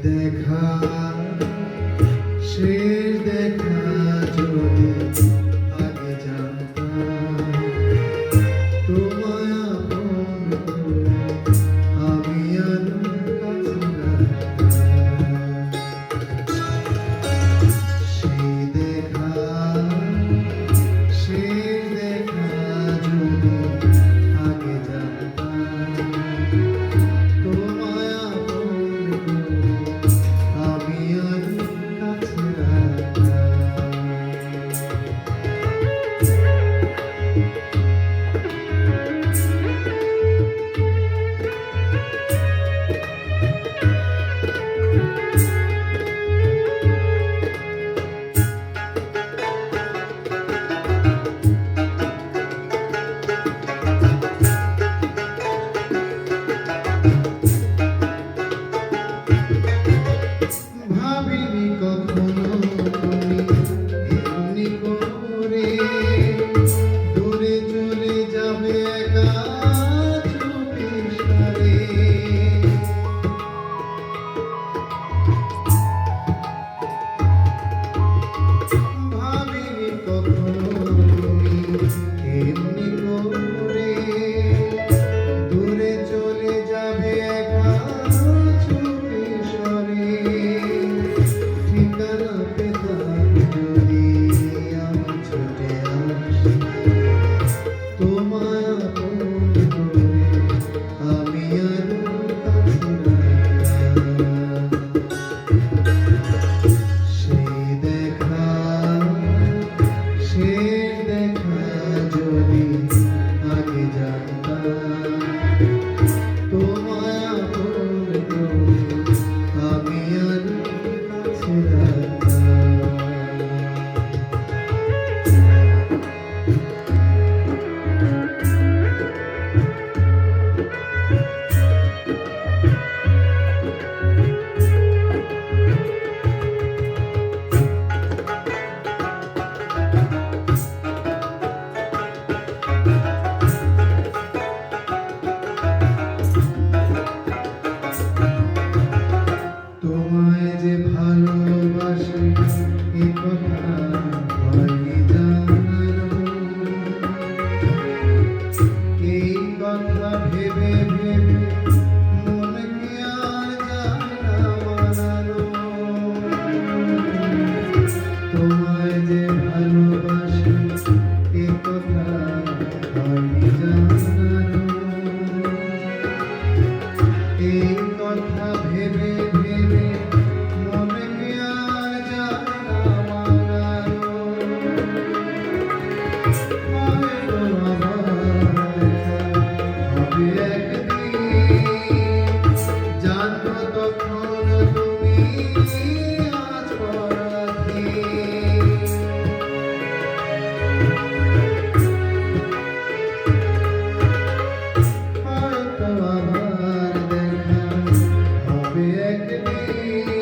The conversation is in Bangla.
দেখা শেষ দেখা যদি আগে জানতাম তোমায় আপন করে আমি আর কাছে রাখতাম। সেই দেখা শেষ দেখা যদি আগে জানতাম তোমায় আপন করে আমি আর কাছে রাখতাম। ভাবিনি কখনো তুমি এমনি করে দূরে চলে যাবে একা চুপির সারে। ভাবিনি কখনো তুমি এমনি করে দূরে চলে যাবে একা চুপির সারে। ঠিকানা পেতাম যদি আমি ছুটে আসি তোমায় আপন করে আমি আর কাছে রাখতাম। সেই দেখা শেষ দেখা যদি আগে জানতাম তোমায় আপন করে আমি আর কাছে রাখতাম। তোমায় যে ভালোবাসি এ কথা হয়নি জানানো। এই কথা ভেবে ভেবে মনকে আর যায় না মানানো। তোমায় যে ভালোবাসি এ কথা হয়নি জানানো। এই কথা ভেবে ভেবে মনকে আর যায় না মানানো। হয়তো আবার দেখা হবে একদিন, জানো তখন তুমি আজ পরাধীন। হয়তো আবার দেখা হবে একদিন।